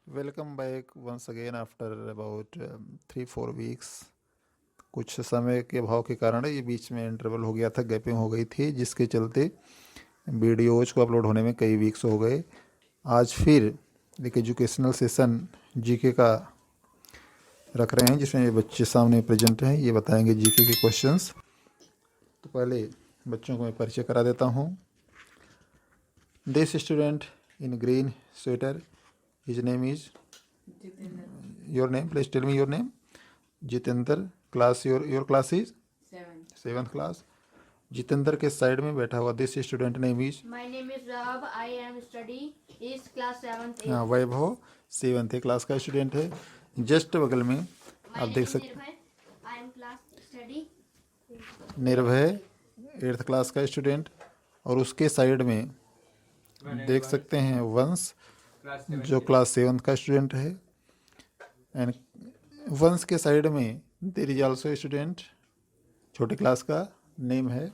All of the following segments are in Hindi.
Welcome back once again after about 3-4 weeks. कुछ समय के अभाव के कारण ये बीच में इंटरवल हो गया था, गैपिंग हो गई थी, जिसके चलते वीडियोज को अपलोड होने में कई वीक्स हो गए। आज फिर एक एजुकेशनल सेशन जीके का रख रहे हैं, जिसमें ये बच्चे सामने प्रेजेंट हैं, ये बताएंगे जीके के क्वेश्चंस। तो पहले बच्चों को मैं परिचय करा देता हूँ। This student in green sweater, his name is your name, please tell me your name. Jitendra. Class your class is 7th class। Jitendra के साइड में बैठा हुआ this student name is My name is Rab. I am study is class 7th A. Vaibhav 7th class का स्टूडेंट है। जस्ट बगल में My आप name देख is सकते Nirbhay. I am class study. निर्भय 8th क्लास का स्टूडेंट, और उसके साइड में देख सकते हैं वंश जो क्लास 7th का स्टूडेंट है। एंड वंश के साइड में देयर इज आल्सो स्टूडेंट, छोटे क्लास का नेम है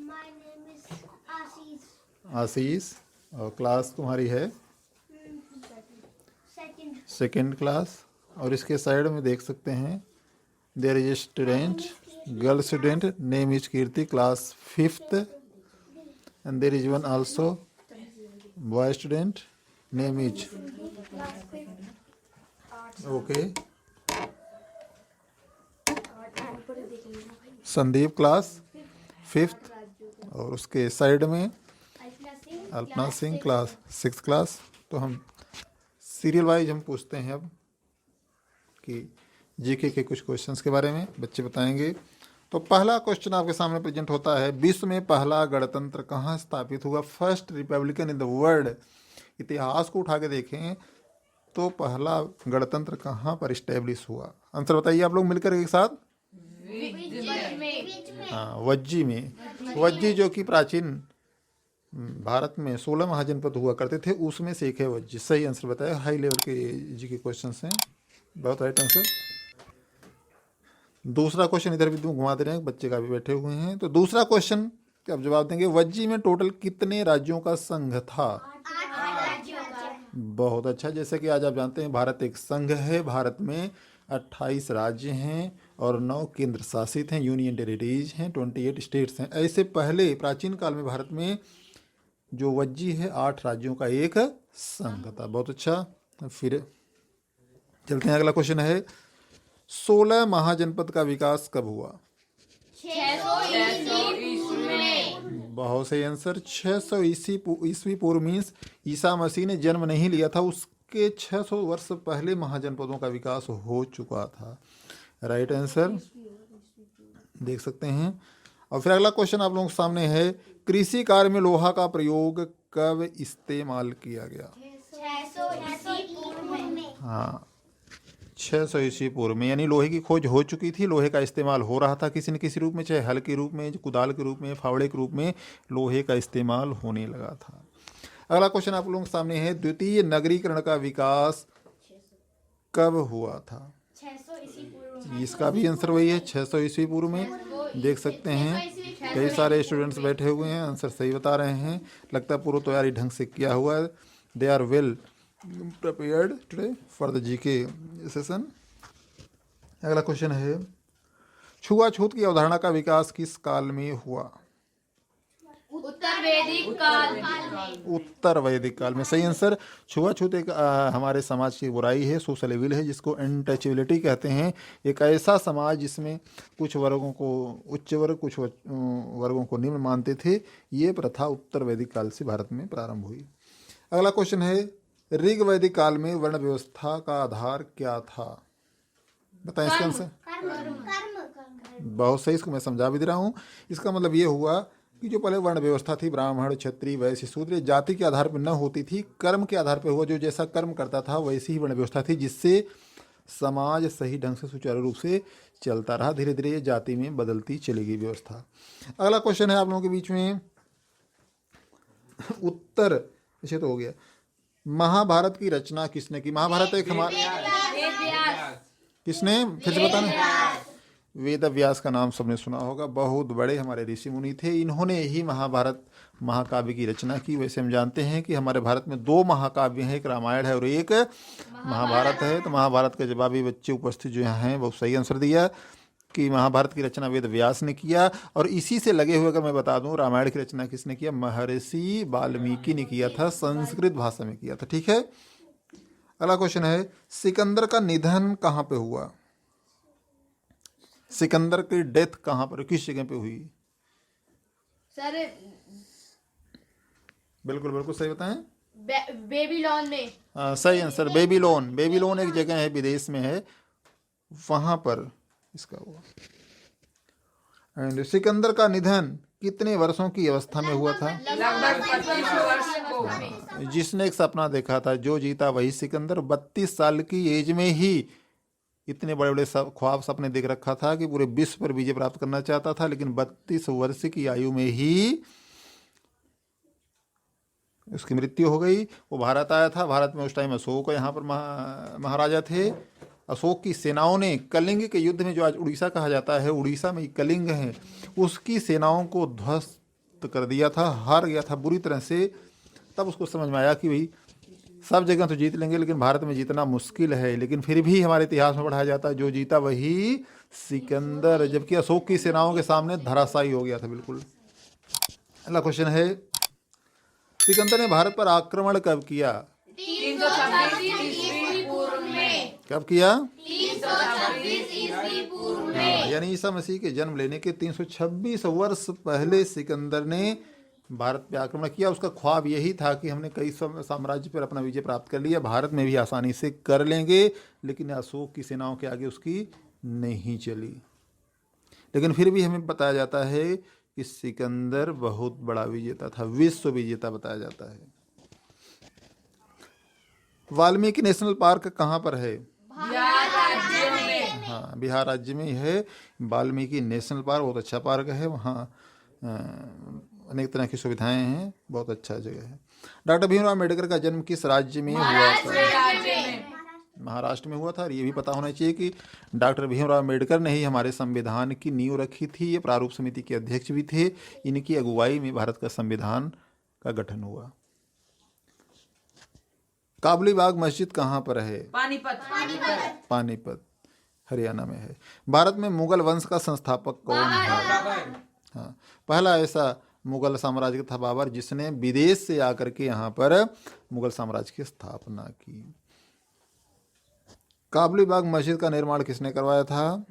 My name is Ashish. आशीष, और क्लास तुम्हारी है Second. 2nd class. और इसके साइड में देख सकते हैं there is student, girl student, name is Kirti, class 5th। And there is one also boy student, name is Class 5th. Okay Sandeep, class 5th। और उसके साइड में Alpana Singh, class 6th class. तो हम सीरियल वाइज हम पूछते हैं अब कि जीके के कुछ क्वेश्चंस के बारे में बच्चे बताएंगे। तो पहला क्वेश्चन आपके सामने प्रेजेंट होता है, विश्व में पहला गणतंत्र कहाँ स्थापित हुआ? First Republican in the world. इतिहास को उठा के देखें तो पहला गणतंत्र कहाँ पर इस्टेब्लिश हुआ? आंसर बताइए आप लोग मिलकर एक साथ। हाँ, वज्जी में। वज्जी जो कि प्राचीन भारत में 16 महाजनपद हुआ करते थे, उसमें से एक है वज्जी। सही आंसर बताया। हाई लेवल के जी के क्वेश्चन हैं, बहुत राइट आंसर। दूसरा क्वेश्चन इधर भी तुम घुमा दे रहे हैं, बच्चे का भी बैठे हुए हैं। तो दूसरा क्वेश्चन का आप जवाब देंगे, वज्जी में टोटल कितने राज्यों का संघ था? बहुत अच्छा। जैसे कि आज आप जानते हैं भारत एक संघ है, भारत में 28 राज्य हैं और 9 केंद्र शासित हैं, यूनियन टेरिटरीज हैं, 28 स्टेट्स हैं। ऐसे पहले प्राचीन काल में भारत में जो वज्जी है 8 राज्यों का एक संघ था। बहुत अच्छा। फिर चलते हैं, अगला क्वेश्चन है, 16 महाजनपद का विकास कब हुआ? बहुत सही आंसर। 600 ईस्वी पूर्व मीन्स ईसा मसीह ने जन्म नहीं लिया था, उसके 600 वर्ष पहले महाजनपदों का विकास हो चुका था। राइट आंसर देख सकते हैं। और फिर अगला क्वेश्चन आप लोगों के सामने है, कृषि कार्य में लोहा का प्रयोग कब इस्तेमाल किया गया? हाँ, 600 ईस्वी पूर्व में, यानी लोहे की खोज हो चुकी थी, लोहे का इस्तेमाल हो रहा था किसी न किसी रूप में, चाहे हल के रूप में, कुदाल के रूप में, फावड़े के रूप में लोहे का इस्तेमाल होने लगा था। अगला क्वेश्चन आप लोगों के सामने है, द्वितीय नगरीकरण का विकास कब हुआ था? इसका भी आंसर वही है, 600 ईस्वी पूर्व में। देख सकते हैं कई सारे स्टूडेंट्स बैठे हुए हैं, आंसर सही बता रहे हैं। लगता है पूर्व तैयारी ढंग से किया हुआ है। They are well prepared today for the GK session। अगला क्वेश्चन है, छुआछूत की अवधारणा का विकास किस काल में हुआ? उत्तर वैदिक काल। उत्तर वैदिक काल में। सही आंसर। छुआछूत एक हमारे समाज की बुराई है, सोशल एविल है, जिसको अनटचेबिलिटी कहते हैं। एक ऐसा समाज जिसमें कुछ वर्गों को उच्च वर्ग, कुछ वर्गों को निम्न मानते थे। ये प्रथा उत्तर वैदिक काल से भारत में प्रारंभ हुई। अगला क्वेश्चन है, ऋग वैदिक काल में वर्ण व्यवस्था का आधार क्या था? बताएं इसका आंसर। बहुत सही, इसको मैं समझा भी दे रहा हूँ। इसका मतलब ये हुआ कि जो पहले वर्ण व्यवस्था थी, ब्राह्मण, क्षत्रिय, वैश्य, शूद्र, जाति के आधार पर न होती थी, कर्म के आधार पर हुआ। जो जैसा कर्म करता था वैसी ही वर्ण व्यवस्था थी, जिससे समाज सही ढंग से सुचारू रूप से चलता रहा। धीरे धीरे ये जाति में बदलती चली गई व्यवस्था। अगला क्वेश्चन है आप लोगों के बीच में, उत्तर ऐसे तो हो गया, महाभारत की रचना किसने की? महाभारत एक हमारे किसने, फिर से बताना। वेद व्यास का नाम सबने सुना होगा, बहुत बड़े हमारे ऋषि मुनि थे। इन्होंने ही महाभारत महाकाव्य की रचना की। वैसे हम जानते हैं कि हमारे भारत में 2 महाकाव्य हैं, एक रामायण है और एक महाभारत है। तो महाभारत का जवाब भी बच्चे उपस्थित जो यहाँ हैं वो सही आंसर दिया कि महाभारत की रचना वेद व्यास ने किया। और इसी से लगे हुए अगर मैं बता दूं, रामायण की रचना किसने किया? महर्षि वाल्मीकि ने किया था, संस्कृत भाषा में किया था। ठीक है, अगला क्वेश्चन है, सिकंदर का निधन कहाँ पे हुआ? सिकंदर की डेथ कहाँ पर, किस जगह पे हुई? सर बिल्कुल बिल्कुल सही बताएं। बेबीलोन में। सही आंसर, बेबीलोन। बेबीलोन एक जगह है, विदेश में है, वहां पर इसका हुआ। एंड सिकंदर का निधन कितने वर्षों की अवस्था में हुआ था? लगभग 25 वर्ष को। जिसने एक सपना देखा था, जो जीता वही सिकंदर, 32 साल की एज में ही इतने बड़े बड़े ख्वाब सपने देख रखा था कि पूरे विश्व पर विजय प्राप्त करना चाहता था, लेकिन 32 वर्ष की आयु में ही उसकी मृत्यु हो गई। वो भारत आया था। भारत में उस टाइम अशोक यहाँ पर महाराजा थे। अशोक की सेनाओं ने कलिंग के युद्ध में, जो आज उड़ीसा कहा जाता है, उड़ीसा में कलिंग है, उसकी सेनाओं को ध्वस्त कर दिया था, हार गया था बुरी तरह से। तब उसको समझ में आया कि भाई सब जगह तो जीत लेंगे, लेकिन भारत में जीतना मुश्किल है। लेकिन फिर भी हमारे इतिहास में पढ़ाया जाता है, जो जीता वही सिकंदर, जबकि अशोक की सेनाओं के सामने धराशायी हो गया था बिल्कुल। अगला क्वेश्चन है, सिकंदर ने भारत पर आक्रमण कब किया? 326 ईस्वी पूर्व में। कब किया? 326 ईस्वी पूर्व में। यानी ईसा मसीह के जन्म लेने के 326 वर्ष पहले सिकंदर ने भारत पे आक्रमण किया। उसका ख्वाब यही था कि हमने कई साम्राज्य पर अपना विजय प्राप्त कर लिया, भारत में भी आसानी से कर लेंगे, लेकिन अशोक की सेनाओं के आगे उसकी नहीं चली। लेकिन फिर भी हमें बताया जाता है कि सिकंदर बहुत बड़ा विजेता था, विश्व विजेता बताया जाता है। वाल्मीकि नेशनल पार्क कहाँ पर है? बिहार राज्य में। हाँ, बिहार राज्य में है वाल्मीकि नेशनल पार्क। बहुत अच्छा पार्क है, वहाँ अनेक तरह की सुविधाएं हैं, बहुत अच्छा जगह है। डॉक्टर भीमराव अम्बेडकर का जन्म किस राज्य में हुआ था? महाराष्ट्र में हुआ था। और ये भी पता होना चाहिए कि डॉक्टर भीमराव अम्बेडकर ने ही हमारे संविधान की नींव रखी थी। ये प्रारूप समिति के अध्यक्ष भी थे। इनकी अगुवाई में भारत का संविधान का गठन हुआ। काबुली बाग मस्जिद कहाँ पर है? पानीपत हरियाणा में है। भारत में मुगल वंश का संस्थापक कौन है? हाँ, पहला ऐसा मुगल साम्राज्य था बाबर, जिसने विदेश से आकर के यहाँ पर मुगल साम्राज्य की स्थापना की। काबुली बाग मस्जिद का निर्माण किसने करवाया था?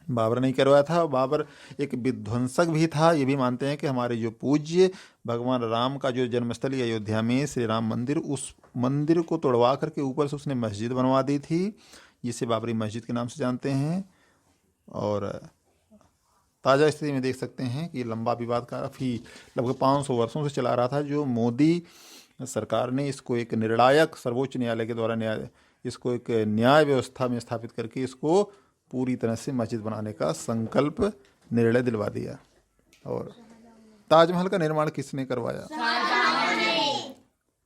बाबर ने करवाया था। बाबर एक विध्वंसक भी था। ये भी मानते हैं कि हमारे जो पूज्य भगवान राम का जो जन्मस्थली अयोध्या में श्री राम मंदिर, उस मंदिर को तोड़वा करके ऊपर से उसने मस्जिद बनवा दी थी, जिसे बाबरी मस्जिद के नाम से जानते हैं। और ताज़ा स्थिति में देख सकते हैं कि लंबा विवाद काफ़ी लगभग 500 वर्षों से चला रहा था। जो मोदी सरकार ने इसको एक निर्णायक सर्वोच्च न्यायालय के द्वारा इसको एक न्याय व्यवस्था में स्थापित करके इसको पूरी तरह से मस्जिद बनाने का संकल्प निर्णय दिलवा दिया। और ताजमहल का निर्माण किसने करवाया?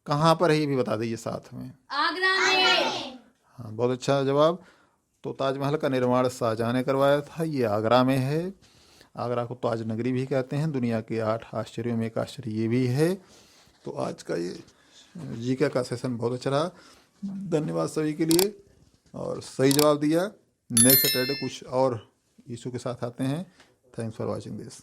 कहाँ पर है ये भी बता दीजिए साथ में। आगरा में। हाँ, बहुत अच्छा जवाब। तो ताजमहल का निर्माण शाहजहां ने करवाया था। ये आगरा में है। आगरा को ताज नगरी भी कहते हैं। दुनिया के 8 आश्चर्यों में एक आश्चर्य ये भी है। तो आज का ये जीके का सेशन बहुत अच्छा रहा। धन्यवाद सभी के लिए, और सही जवाब दिया। नेक्स्ट सैटरडे कुछ और इशू के साथ आते हैं। Thanks for watching this.